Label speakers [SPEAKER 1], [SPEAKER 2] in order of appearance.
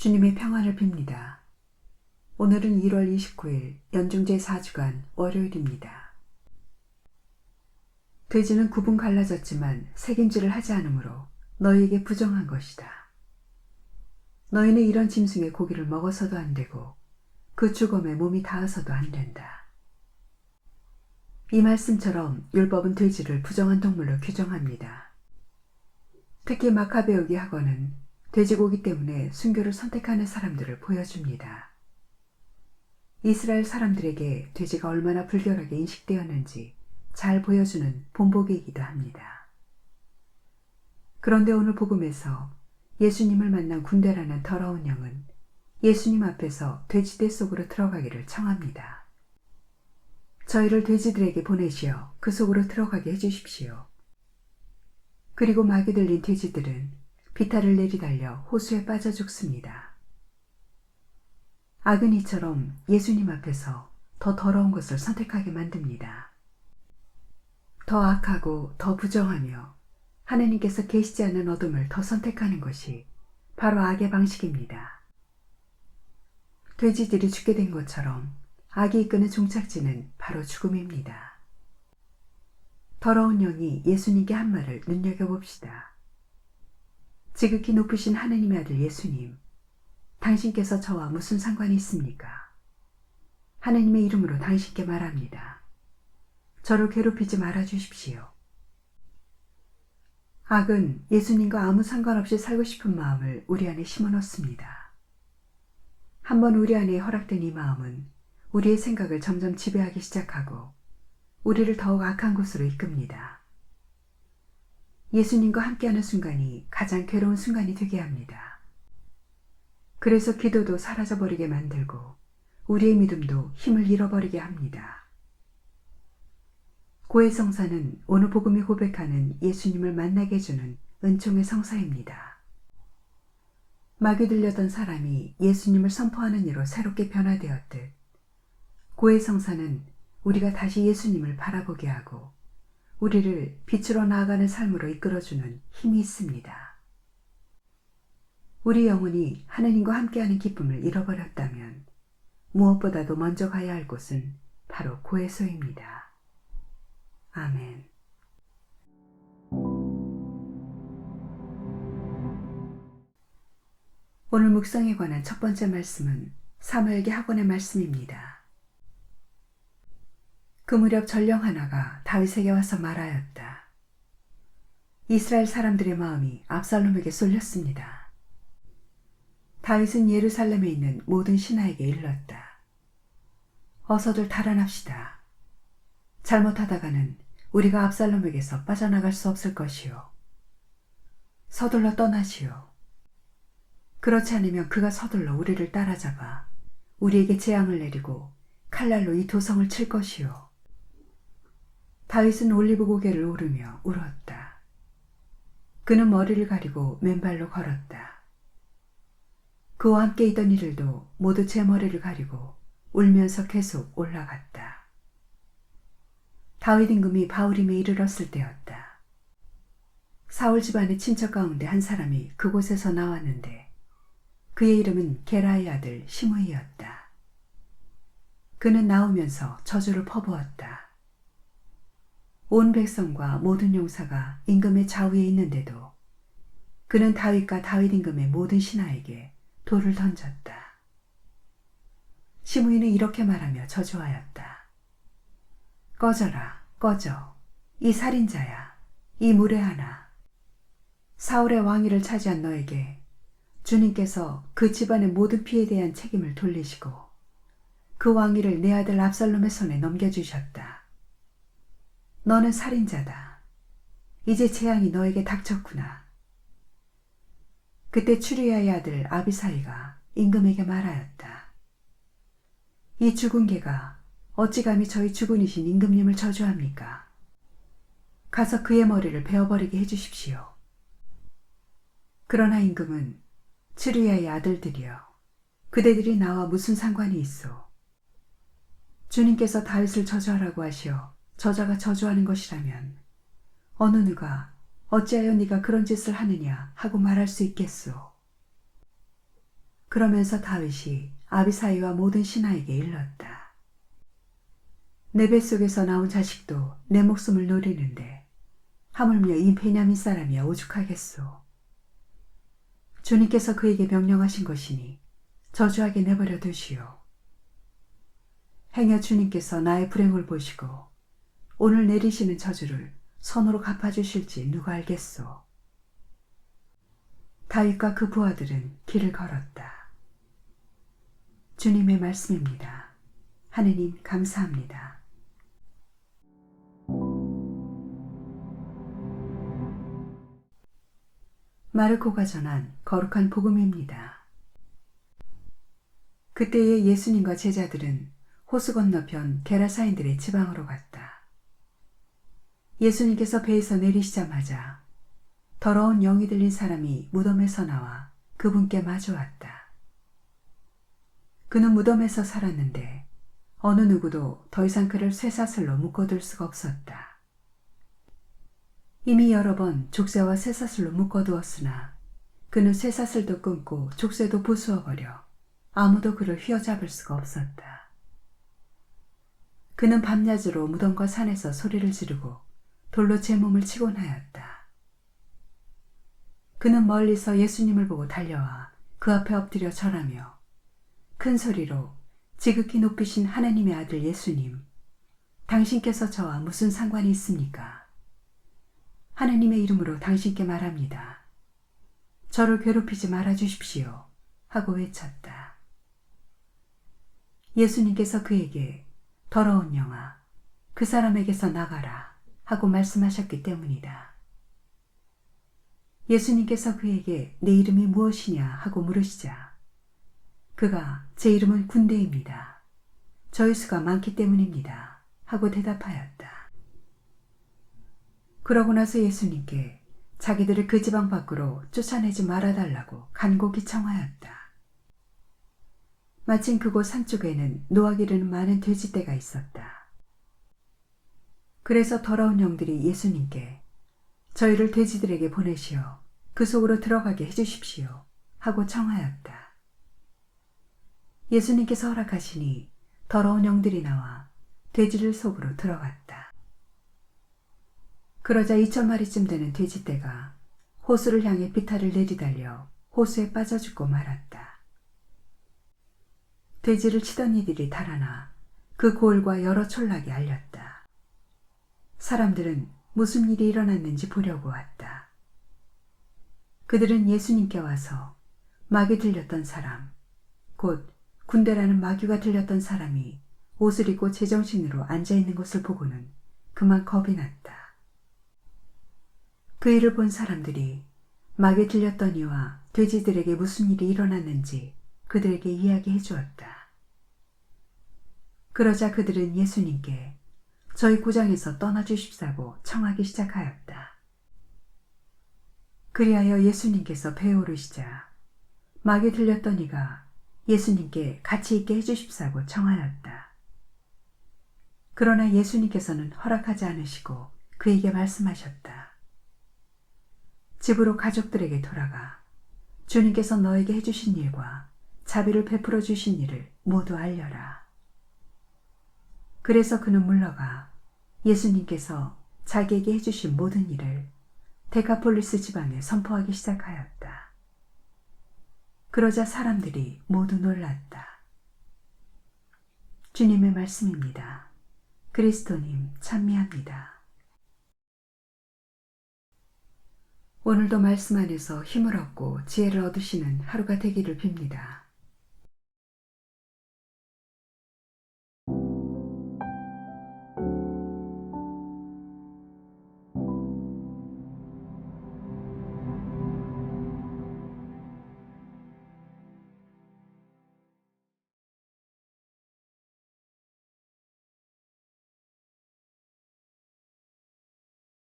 [SPEAKER 1] 주님의 평안을 빕니다. 오늘은 1월 29일 연중제 4주간 월요일입니다. 돼지는 굽은 갈라졌지만 새김질을 하지 않으므로 너희에게 부정한 것이다. 너희는 이런 짐승의 고기를 먹어서도 안 되고 그 주검에 몸이 닿아서도 안 된다. 이 말씀처럼 율법은 돼지를 부정한 동물로 규정합니다. 특히 마카베오기 학원은 돼지고기 때문에 순교를 선택하는 사람들을 보여줍니다. 이스라엘 사람들에게 돼지가 얼마나 불결하게 인식되었는지 잘 보여주는 본보기이기도 합니다. 그런데 오늘 복음에서 예수님을 만난 군대라는 더러운 영은 예수님 앞에서 돼지떼 속으로 들어가기를 청합니다. 저희를 돼지들에게 보내시어 그 속으로 들어가게 해주십시오. 그리고 막이 들린 돼지들은 비탈을 내리달려 호수에 빠져 죽습니다. 악은 이처럼 예수님 앞에서 더 더러운 것을 선택하게 만듭니다. 더 악하고 더 부정하며 하느님께서 계시지 않는 어둠을 더 선택하는 것이 바로 악의 방식입니다. 돼지들이 죽게 된 것처럼 악이 이끄는 종착지는 바로 죽음입니다. 더러운 영이 예수님께 한 말을 눈여겨봅시다. 지극히 높으신 하느님의 아들 예수님, 당신께서 저와 무슨 상관이 있습니까? 하느님의 이름으로 당신께 말합니다. 저를 괴롭히지 말아 주십시오. 악은 예수님과 아무 상관없이 살고 싶은 마음을 우리 안에 심어넣습니다. 한번 우리 안에 허락된 이 마음은 우리의 생각을 점점 지배하기 시작하고 우리를 더욱 악한 곳으로 이끕니다. 예수님과 함께하는 순간이 가장 괴로운 순간이 되게 합니다. 그래서 기도도 사라져버리게 만들고 우리의 믿음도 힘을 잃어버리게 합니다. 고해성사는 오늘 복음이 고백하는 예수님을 만나게 해주는 은총의 성사입니다. 막이 들렸던 사람이 예수님을 선포하는 이로 새롭게 변화되었듯 고해성사는 우리가 다시 예수님을 바라보게 하고 우리를 빛으로 나아가는 삶으로 이끌어주는 힘이 있습니다. 우리 영혼이 하느님과 함께하는 기쁨을 잃어버렸다면 무엇보다도 먼저 가야 할 곳은 바로 고해소입니다. 아멘. 오늘 묵상에 관한 첫 번째 말씀은 사무엘기 학원의 말씀입니다. 그 무렵 전령 하나가 다윗에게 와서 말하였다. 이스라엘 사람들의 마음이 압살롬에게 쏠렸습니다. 다윗은 예루살렘에 있는 모든 신하에게 일렀다. 어서들 달아납시다. 잘못하다가는 우리가 압살롬에게서 빠져나갈 수 없을 것이요. 서둘러 떠나시오. 그렇지 않으면 그가 서둘러 우리를 따라잡아 우리에게 재앙을 내리고 칼날로 이 도성을 칠 것이요. 다윗은 올리브 고개를 오르며 울었다. 그는 머리를 가리고 맨발로 걸었다. 그와 함께 있던 이들도 모두 제 머리를 가리고 울면서 계속 올라갔다. 다윗 임금이 바후림에 이르렀을 때였다. 사울 집안의 친척 가운데 한 사람이 그곳에서 나왔는데 그의 이름은 게라의 아들 시므이였다. 그는 나오면서 저주를 퍼부었다. 온 백성과 모든 용사가 임금의 좌우에 있는데도 그는 다윗과 다윗 임금의 모든 신하에게 돌을 던졌다. 시므이는 이렇게 말하며 저주하였다. 꺼져라, 꺼져. 이 살인자야, 이 무례하나. 사울의 왕위를 차지한 너에게 주님께서 그 집안의 모든 피에 대한 책임을 돌리시고 그 왕위를 내 아들 압살롬의 손에 넘겨주셨다. 너는 살인자다. 이제 재앙이 너에게 닥쳤구나. 그때 추리야의 아들 아비사이가 임금에게 말하였다. 이 죽은 개가 어찌 감히 저희 주군이신 임금님을 저주합니까? 가서 그의 머리를 베어버리게 해주십시오. 그러나 임금은 추리야의 아들들이여, 그대들이 나와 무슨 상관이 있소? 주님께서 다윗을 저주하라고 하시어 저자가 저주하는 것이라면 어느 누가 어찌하여 네가 그런 짓을 하느냐 하고 말할 수 있겠소. 그러면서 다윗이 아비사이와 모든 신하에게 일렀다. 내 뱃속에서 나온 자식도 내 목숨을 노리는데 하물며 이 베냐민 사람이야 오죽하겠소. 주님께서 그에게 명령하신 것이니 저주하게 내버려 두시오. 행여 주님께서 나의 불행을 보시고 오늘 내리시는 저주를 손으로 갚아주실지 누가 알겠소. 다윗과 그 부하들은 길을 걸었다. 주님의 말씀입니다. 하느님 감사합니다. 마르코가 전한 거룩한 복음입니다. 그때의 예수님과 제자들은 호수 건너편 게라사인들의 지방으로 갔다. 예수님께서 배에서 내리시자마자 더러운 영이 들린 사람이 무덤에서 나와 그분께 마주왔다. 그는 무덤에서 살았는데 어느 누구도 더 이상 그를 쇠사슬로 묶어둘 수가 없었다. 이미 여러 번 족쇄와 쇠사슬로 묶어두었으나 그는 쇠사슬도 끊고 족쇄도 부수어버려 아무도 그를 휘어잡을 수가 없었다. 그는 밤낮으로 무덤과 산에서 소리를 지르고 돌로 제 몸을 치곤 하였다. 그는 멀리서 예수님을 보고 달려와 그 앞에 엎드려 절하며 큰 소리로 지극히 높이신 하나님의 아들 예수님, 당신께서 저와 무슨 상관이 있습니까? 하나님의 이름으로 당신께 말합니다. 저를 괴롭히지 말아 주십시오. 하고 외쳤다. 예수님께서 그에게 더러운 영아, 그 사람에게서 나가라 하고 말씀하셨기 때문이다. 예수님께서 그에게 내 이름이 무엇이냐 하고 물으시자 그가 제 이름은 군대입니다. 저희 수가 많기 때문입니다. 하고 대답하였다. 그러고 나서 예수님께 자기들을 그 지방 밖으로 쫓아내지 말아달라고 간곡히 청하였다. 마침 그곳 산쪽에는 노아 기르는 많은 돼지떼가 있었다. 그래서 더러운 영들이 예수님께 저희를 돼지들에게 보내시어 그 속으로 들어가게 해주십시오 하고 청하였다. 예수님께서 허락하시니 더러운 영들이 나와 돼지들 속으로 들어갔다. 그러자 2,000마리쯤 되는 돼지떼가 호수를 향해 비탈을 내리달려 호수에 빠져 죽고 말았다. 돼지를 치던 이들이 달아나 그 고을과 여러 촌락이 알렸다. 사람들은 무슨 일이 일어났는지 보려고 왔다. 그들은 예수님께 와서 마귀 들렸던 사람, 곧 군대라는 마귀가 들렸던 사람이 옷을 입고 제정신으로 앉아있는 것을 보고는 그만 겁이 났다. 그 일을 본 사람들이 마귀 들렸던 이와 돼지들에게 무슨 일이 일어났는지 그들에게 이야기해 주었다. 그러자 그들은 예수님께 저희 고장에서 떠나주십사고 청하기 시작하였다. 그리하여 예수님께서 배에 오르시자 마귀 들렸던 이가 예수님께 같이 있게 해주십사고 청하였다. 그러나 예수님께서는 허락하지 않으시고 그에게 말씀하셨다. 집으로 가족들에게 돌아가 주님께서 너에게 해주신 일과 자비를 베풀어 주신 일을 모두 알려라. 그래서 그는 물러가 예수님께서 자기에게 해주신 모든 일을 데카폴리스 지방에 선포하기 시작하였다. 그러자 사람들이 모두 놀랐다. 주님의 말씀입니다. 그리스도님 찬미합니다. 오늘도 말씀 안에서 힘을 얻고 지혜를 얻으시는 하루가 되기를 빕니다.